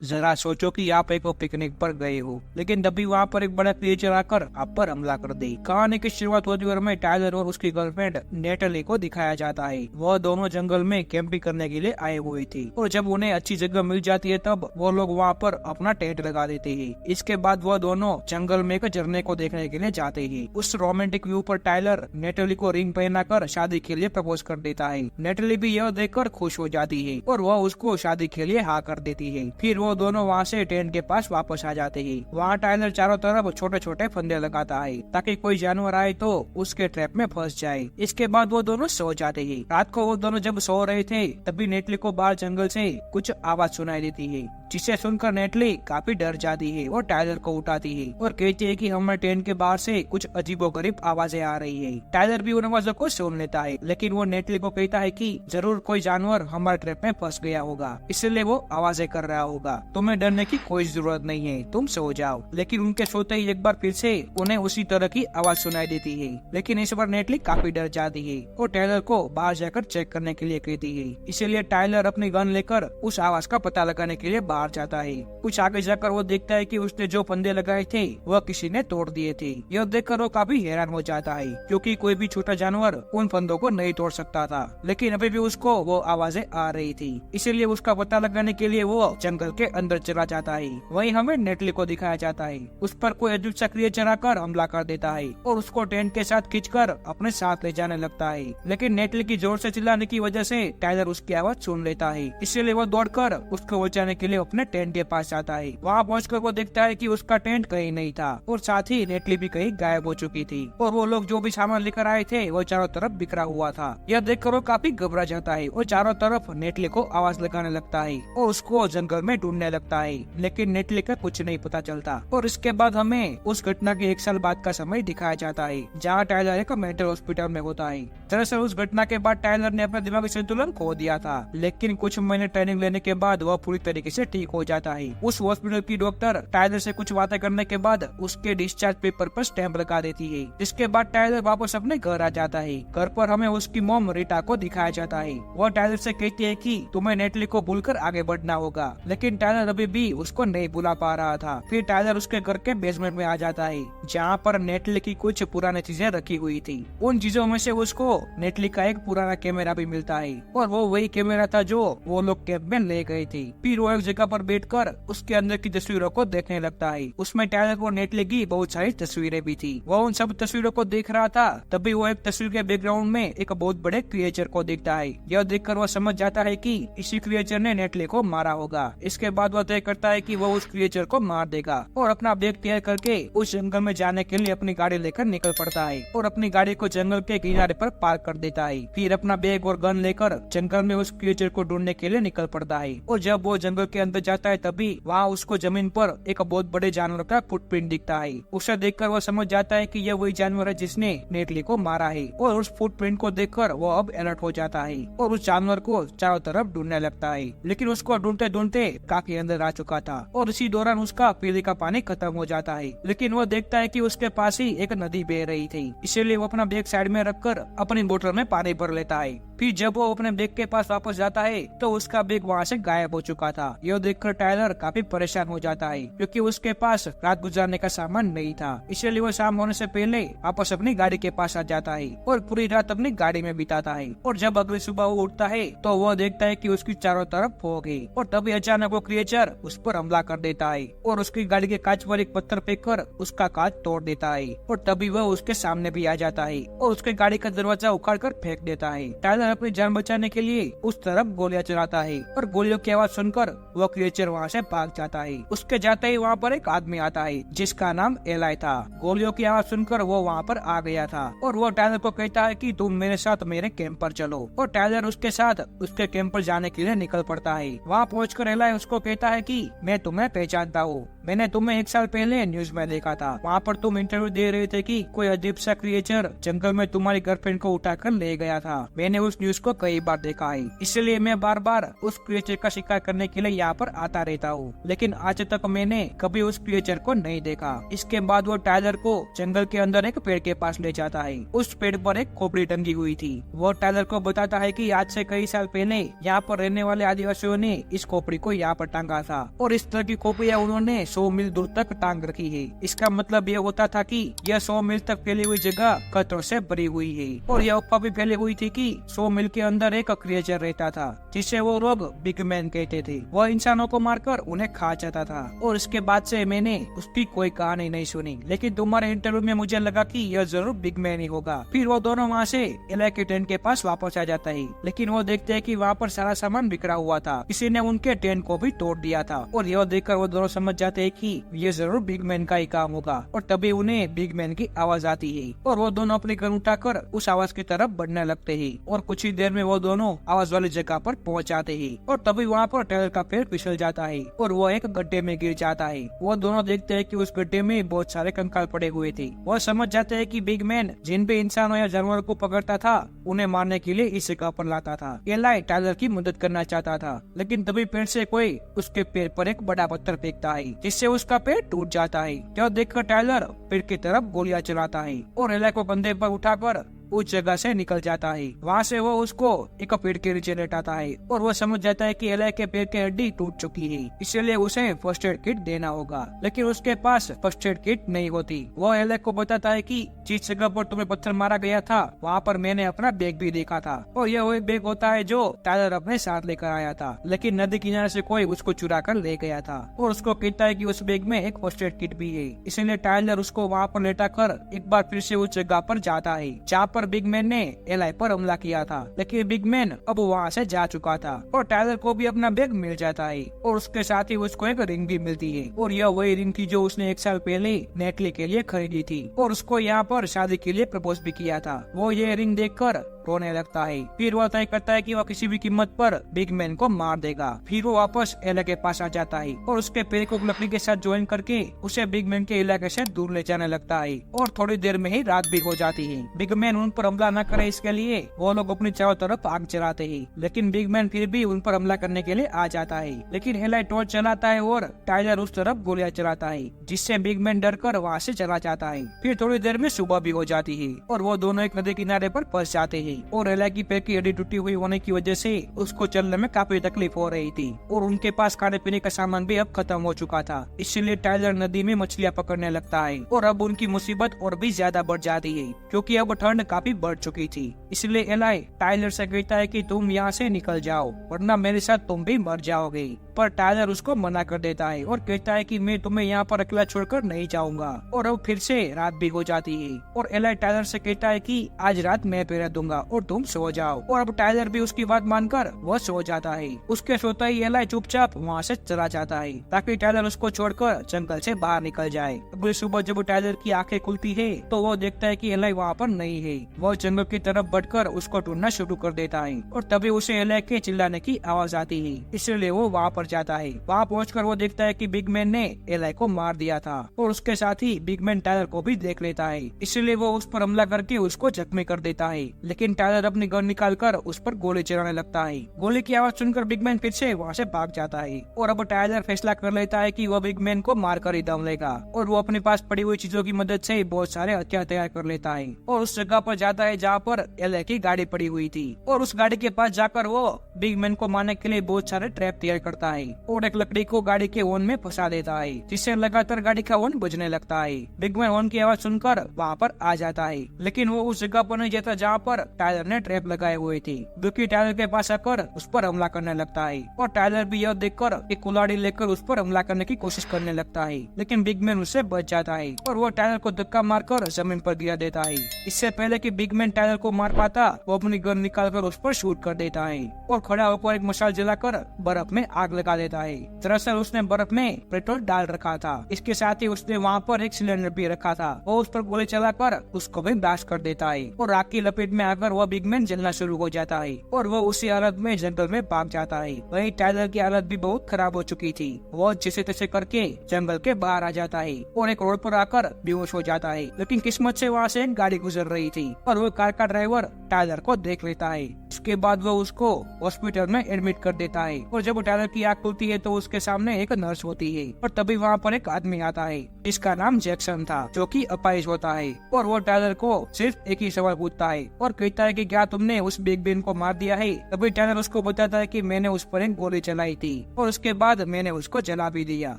जरा सोचो कि आप एक पिकनिक पर गए हो, लेकिन तभी वहाँ पर एक बड़ा क्रिएचर आकर आप पर हमला कर दे। कहानी की शुरुआत होती हुई हमें टाइलर और उसकी गर्लफ्रेंड नेटली को दिखाया जाता है। वह दोनों जंगल में कैंपिंग करने के लिए आए हुए थे और जब उन्हें अच्छी जगह मिल जाती है तब वो लोग वहाँ पर अपना टेंट लगा देते हैं। इसके बाद वह दोनों जंगल में एक झरने को देखने के लिए जाते हैं। उस रोमांटिक व्यू पर टाइलर नेटली को रिंग पहनाकर शादी के लिए प्रपोज कर देता है। नेटली भी यह देखकर खुश हो जाती है और वह उसको शादी के लिए हाँ कर देती है। फिर वो दोनों वहाँ से टेंट के पास वापस आ जाते हैं। वहाँ टाइलर चारों तरफ छोटे छोटे फंदे लगाता है ताकि कोई जानवर आए तो उसके ट्रैप में फंस जाए। इसके बाद वो दोनों सो जाते हैं। रात को वो दोनों जब सो रहे थे तभी नेटली को बाहर जंगल से कुछ आवाज सुनाई देती है, जिसे सुनकर नेटली काफी डर जाती है और टाइलर को उठाती है और कहती है कि हमारे टेंट के बाहर से कुछ अजीबोगरीब आवाजें आ रही है। टाइलर भी उन आवाजों को सुन लेता है, लेकिन वो नेटली को कहता है कि जरूर कोई जानवर हमारे ट्रैप में फंस गया होगा, इसलिए वो आवाजें कर रहा होगा। तुम्हें डरने की कोई जरूरत नहीं है, तुम सो जाओ। लेकिन उनके सोते ही एक बार फिर से उन्हें उसी तरह की आवाज सुनाई देती है, लेकिन इस बार नेटली काफी डर जाती है और टाइलर को बाहर जाकर चेक करने के लिए कहती है। इसीलिए टाइलर अपनी गन लेकर उस आवाज का पता लगाने के लिए बाहर जाता है। कुछ आगे जाकर वो देखता है कि उसने जो फंदे लगाए थे वह किसी ने तोड़ दिए थे। यह देखकर वो काफी हैरान हो जाता है, क्योंकि कोई भी छोटा जानवर उन फंदों को नहीं तोड़ सकता था, लेकिन अभी भी उसको वो आवाजें आ रही थी। इसीलिए उसका पता लगाने के लिए वो जंगल के अंदर चला जाता है। वहीं हमें नेटली को दिखाया जाता है। उस पर कोई अजीब सा क्रिएचर आकर हमला कर देता है और उसको टेंट के साथ खींचकर अपने साथ ले जाने लगता है। लेकिन नेटली की जोर से चिल्लाने की वजह से टाइलर उसकी आवाज सुन लेता है, इसलिए वो दौड़कर उसको बचाने के लिए अपने टेंट के पास जाता है। वहाँ पहुंचकर वो देखता है कि उसका टेंट कहीं नहीं था और साथ ही नेटली भी कहीं गायब हो चुकी थी और वो लोग जो भी सामान लेकर आए थे वो चारों तरफ बिखरा हुआ था। यह देखकर वो काफी घबरा जाता है और चारों तरफ नेटली को आवाज लगाने लगता है और उसको जंगल में ढूंढने लगता है, लेकिन नेटली का कुछ नहीं पता चलता। और इसके बाद हमें उस घटना के 1 साल बाद का समय दिखाया जाता है, जहाँ टाइलर एक मेंटल हॉस्पिटल में होता है। दरअसल उस घटना के बाद टाइलर ने अपना दिमागी संतुलन खो दिया था, लेकिन कुछ महीने ट्रेनिंग लेने के बाद वह पूरी तरीके से ठीक हो जाता है। उस हॉस्पिटल की डॉक्टर टाइलर से कुछ बातें करने के बाद उसके डिस्चार्ज पेपर पर स्टैंप लगा देती है। इसके बाद टाइलर वापस अपने घर आ जाता है। घर पर हमें उसकी मॉम रीटा को दिखाया जाता है। वह टाइलर से कहती है कि तुम्हें नेटली को भूलकर आगे बढ़ना होगा, लेकिन टाइलर अभी भी उसको नहीं भुला पा रहा था। फिर टाइलर उसके घर के बेसमेंट में आ जाता है, जहाँ पर नेटली की कुछ पुरानी चीजें रखी हुई थी। उन चीजों में से उसको नेटली का एक पुराना कैमरा भी मिलता है और वो वही कैमरा था जो वो लोग कैंप में ले गए थे। फिर वो एक जगह पर बैठकर उसके अंदर की तस्वीरों को देखने लगता है। उसमें टाइलर और नेटली की बहुत सारी तस्वीरें भी थी। वो उन सब तस्वीरों को देख रहा था, तभी वो एक तस्वीर के बैकग्राउंड में एक बहुत बड़े क्रिएचर को देखता है। यह देखकर वो समझ जाता है कि इसी क्रिएचर ने नेटली को मारा होगा। इसके बाद वो तय करता है कि वो उस क्रिएचर को मार देगा और अपना बैग तैयार करके उस जंगल में जाने के लिए अपनी गाड़ी लेकर निकल पड़ता है और अपनी गाड़ी को जंगल के किनारे पर पार्क कर देता है। फिर अपना बैग और गन लेकर जंगल में उस क्रिएचर को ढूंढने के लिए निकल पड़ता है और जब वो जंगल के अंदर जाता है तभी वहाँ उसको जमीन पर एक बहुत बड़े जानवर का फुटप्रिंट दिखता है। उसे देखकर वो समझ जाता है कि यह वही जानवर है जिसने नेटली को मारा है और उस फुटप्रिंट को देखकर वो अब अलर्ट हो जाता है और उस जानवर को चारों तरफ ढूंढने लगता है, लेकिन उसको ढूंढते ढूंढते काफी अंदर आ चुका था और इसी दौरान उसका पीने का पानी खत्म हो जाता है। लेकिन वो देखता है कि उसके पास ही एक नदी बह रही थी, इसीलिए वो अपना बैग साइड में रखकर अपनी बोतल में पानी भर लेता है। फिर जब वो अपने बैग के पास वापस जाता है तो उसका बैग वहाँ से गायब हो चुका था। यह देखकर टाइलर काफी परेशान हो जाता है, क्योंकि उसके पास रात गुजारने का सामान नहीं था। इसलिए वो शाम होने से पहले वापस अपनी गाड़ी के पास आ जाता है और पूरी रात अपनी गाड़ी में बिताता है। और जब अगली सुबह वो उठता है तो वह देखता है कि उसकी चारों तरफ फॉग है और तभी अचानक वो क्रिएचर उस पर हमला कर देता है और उसकी गाड़ी के कांच पर एक पत्थर फेंककर उसका कांच तोड़ देता है और तभी वह उसके सामने भी आ जाता है और उसके गाड़ी का दरवाजा उखाड़ कर फेंक देता है। टाइलर अपनी जान बचाने के लिए उस तरफ गोलियां चलाता है और गोलियों की आवाज सुनकर वह क्रिएचर वहाँ से भाग जाता है। उसके जाते ही वहाँ पर एक आदमी आता है जिसका नाम एलाई था। गोलियों की आवाज सुनकर वो वहाँ पर आ गया था और वो टाइलर को कहता है कि तुम मेरे साथ मेरे कैंप पर चलो और टाइलर उसके साथ उसके कैंप पर जाने के लिए निकल पड़ता है। वहाँ पहुंचकर एलाई उसको कहता है कि मैं तुम्हें पहचानता हूँ, मैंने तुम्हें 1 साल पहले न्यूज में देखा था, वहाँ पर तुम इंटरव्यू दे रहे थे कि कोई अजीब सा क्रिएचर जंगल में तुम्हारी गर्लफ्रेंड को उठाकर ले गया था। मैंने उस न्यूज को कई बार देखा है, इसलिए मैं बार बार उस क्रिएचर का शिकार करने के लिए यहाँ पर आता रहता हूँ, लेकिन आज तक मैंने कभी उस क्रिएचर को नहीं देखा। इसके बाद वो टाइलर को जंगल के अंदर एक पेड़ के पास ले जाता है। उस पेड़ पर एक खोपड़ी टंगी हुई थी। वो टाइलर को बताता है कि आज से कई साल पहले यहाँ पर रहने वाले आदिवासियों ने इस खोपड़ी को यहाँ पर टांगा था और इस तरह की खोपड़ियाँ उन्होंने 100 मील दूर तक टांग रखी है। इसका मतलब ये होता था कि यह 100 मील तक फैली हुई जगह खतरों से भरी हुई है और यह अफवाह भी फैली हुई थी कि 100 मील के अंदर एक क्रिएचर रहता था जिसे वो लोग बिग मैन कहते थे। वह इंसानों को मारकर उन्हें खा जाता था और इसके बाद से मैंने उसकी कोई कहानी नहीं सुनी, लेकिन तुम्हारे इंटरव्यू में मुझे लगा कि यह जरूर बिग मैन ही होगा। फिर वो दोनों वहाँ से एलाई के टेंट के पास वापस आ जाता है, लेकिन वो देखते हैं कि वहाँ पर सारा सामान बिखरा हुआ था। किसी ने उनके टेंट को भी तोड़ दिया था और यह देखकर वो दोनों समझ जाते हैं कि ये जरूर बिग मैन का ही काम होगा और तभी उन्हें बिग मैन की आवाज आती है और वो दोनों अपनी गन उठाकर उस आवाज की तरफ बढ़ने लगते हैं और कुछ ही देर में वो दोनों आवाज वाली जगह पर पहुंच जाते हैं और तभी वहाँ पर टाइलर का पैर फिसल जाता है और वो एक गड्ढे में गिर जाता है। वो दोनों देखते हैं कि उस गड्ढे में बहुत सारे कंकाल पड़े हुए थे। वो समझ जाते हैं कि बिग मैन जिन भी इंसानों या जानवरों को पकड़ता था उन्हें मारने के लिए इस जगह पर लाता था। एलाई टाइलर की मदद करना चाहता था, लेकिन तभी पेड़ से कोई उसके पैर पर एक बड़ा पत्थर फेंकता है जिससे उसका पैर टूट जाता है। यह देखकर टाइलर पेड़ की तरफ गोलियां चलाता है और एलाई को कंधे पर उठाकर उस जगह से निकल जाता है। वहाँ से वो उसको एक पेड़ के नीचे लेटाता है और वो समझ जाता है कि एलाई के पैर की हड्डी टूट चुकी है, इसलिए उसे फर्स्ट एड किट देना होगा, लेकिन उसके पास फर्स्ट एड किट नहीं होती। वो एलाई को बताता है कि जिस जगह पर तुम्हें पत्थर मारा गया था वहाँ पर मैंने अपना बैग भी देखा था और यह वही बैग होता है जो टाइलर अपने साथ लेकर आया था, लेकिन नदी किनारे से कोई उसको चुरा कर ले गया था और उसको कहता है कि उस बैग में एक फर्स्ट एड किट भी है। इसलिए टाइलर उसको वहाँ पर लेटा कर एक बार फिर से उस जगह पर जाता है जहाँ पर बिग मैन ने एलाई पर हमला किया था, लेकिन बिग मैन अब वहाँ से जा चुका था और टाइलर को भी अपना बैग मिल जाता है और उसके साथ ही उसको एक रिंग भी मिलती है और यह वही रिंग थी जो उसने 1 साल पहले नेटली के लिए खरीदी थी और उसको यहाँ पर शादी के लिए प्रपोज भी किया था। वो ये रिंग देखकर रोने लगता है। फिर वो तय करता है कि वो किसी भी कीमत पर बिग मैन को मार देगा। फिर वो वापस एलाई के पास आ जाता है और उसके पैर को लकड़ी के साथ ज्वाइन करके उसे बिग मैन के इलाके से दूर ले जाने लगता है और थोड़ी देर में ही रात भी हो जाती है। बिग मैन उन पर हमला न करे इसके लिए वो लोग अपनी चारों तरफ आग चलाते हैं, लेकिन बिग मैन फिर भी उन पर हमला करने के लिए आ जाता है, लेकिन एलाई टॉर्च चलाता है और टाइलर उस तरफ गोलियां चलाता है जिससे बिग मैन डर कर वहाँ से चला जाता है। फिर थोड़ी देर में सुबह भी हो जाती है और वो दोनों एक नदी किनारे पर फंस जाते हैं और एलाई की पैर की हड्डी टूटी हुई होने की वजह से उसको चलने में काफी तकलीफ हो रही थी और उनके पास खाने पीने का सामान भी अब खत्म हो चुका था। इसलिए टाइलर नदी में मछलियां पकड़ने लगता है और अब उनकी मुसीबत और भी ज्यादा बढ़ जाती है क्योंकि अब ठंड काफी बढ़ चुकी थी। इसलिए एलाई टाइलर से कहता है कि तुम यहाँ से निकल जाओ वरना मेरे साथ तुम भी मर जाओगे, पर टाइलर उसको मना कर देता है और कहता है कि मैं तुम्हें यहाँ पर अकेला छोड़कर नहीं जाऊंगा। और अब फिर से रात भी हो जाती है और एलाई टाइलर से कहता है कि आज रात मैं पहरा दूंगा और तुम सो जाओ और अब टाइलर भी उसकी बात मानकर वह सो जाता है। उसके सोता ही एलाई चुपचाप वहाँ से चला जाता है ताकि टाइलर उसको छोड़कर जंगल से बाहर निकल जाए। अगली सुबह जब टाइलर की आंखें खुलती है तो वो देखता है कि एलाई वहाँ पर नहीं है। वो जंगल की तरफ बढ़कर उसको ढूंढना शुरू कर देता है और तभी उसे एलाई के चिल्लाने की आवाज आती है, इसलिए वो वहाँ पर जाता है। वहाँ पहुंचकर वो देखता है कि बिग मैन ने एलाई को मार दिया था और उसके साथ ही बिग मैन टाइलर को भी देख लेता है, इसलिए वो उस पर हमला करके उसको जख्मी कर देता है। लेकिन टाइलर अपनी गन निकालकर उस पर गोली चलाने लगता है। गोली की आवाज सुनकर बिग मैन फिर से वहाँ से भाग जाता है और अब टाइलर फैसला कर लेता है कि वो बिग मैन को मार कर ही दम लेगा और वो अपने पास पड़ी हुई चीजों की मदद से बहुत सारे हथियार तैयार कर लेता है और उस जगह पर जाता है जहाँ पर एलाई की गाड़ी पड़ी हुई थी और उस गाड़ी के पास जाकर वो बिग मैन को मारने के लिए बहुत सारे ट्रैप तैयार करता है और एक लकड़ी को गाड़ी के हॉर्न में फंसा देता है जिससे लगातार गाड़ी का हॉर्न बजने लगता है। बिग मैन हॉर्न की आवाज सुनकर वहाँ पर आ जाता है, लेकिन वो उस जगह पर नहीं जाता जहाँ पर टाइलर ने ट्रैप लगाए हुए थे। बिग टाइलर के पास आकर उस पर हमला करने लगता है और टाइलर भी यह देखकर एक कुल्हाड़ी लेकर उस पर हमला करने की कोशिश करने लगता है, लेकिन बिग मैन उससे बच जाता है और वो टाइलर को धक्का मारकर जमीन पर गिरा देता है। इससे पहले पहले कि बिग मैन टाइलर को मार पाता, वो अपनी गन निकालकर उस पर शूट कर देता है और खड़ा होकर एक मशाल जलाकर बर्फ में आग लगा देता है। दरअसल उसने बर्फ में पेट्रोल डाल रखा था। इसके साथ ही उसने वहाँ पर एक सिलेंडर भी रखा था। वो उस पर गोली चलाकर उसको भी ब्लास्ट कर देता है और आग की लपेट में आकर वह बिग मैन जलना शुरू हो जाता है और वो उसी हालत में जंगल में भाग जाता है। वही टाइलर की हालत भी बहुत खराब हो चुकी थी। वो जैसे तैसे करके जंगल के बाहर आ जाता है और एक रोड पर आकर बेहोश हो जाता है। लेकिन किस्मत से वहाँ से एक गाड़ी गुजर रही थी और वो कार का ड्राइवर टाइलर को देख लेता है। उसके बाद वो उसको हॉस्पिटल में एडमिट कर देता है और जब टाइलर की आँख खुलती है तो उसके सामने एक नर्स होती है और तभी वहाँ पर एक आदमी आता है जिसका नाम जैक्सन था, जो कि अपाहिज होता है और वो टाइलर को सिर्फ एक ही सवाल पूछता है और कहता है कि क्या तुमने उस बिग मैन को मार दिया है। तभी टाइलर उसको बताता है कि मैंने उस पर एक गोली चलाई थी और उसके बाद मैंने उसको जला भी दिया।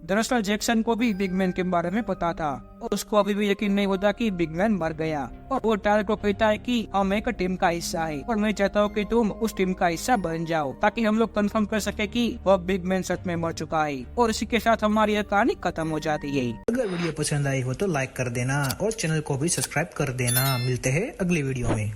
दरअसल जैक्सन को भी बिग मैन के बारे में पता था और उसको अभी भी यकीन नहीं होता कि बिग मैन मर गया और वो टाइलर को कहता है कि हम एक टीम का हिस्सा है और मैं चाहता हूँ कि तुम उस टीम का हिस्सा बन जाओ ताकि हम लोग कंफर्म कर सके कि वह बिग मैन सच में मर चुका है और इसी के साथ हमारी यह कहानी खत्म हो जाती है। अगर वीडियो पसंद आई हो तो लाइक कर देना और चैनल को भी सब्सक्राइब कर देना। मिलते हैं अगली वीडियो में।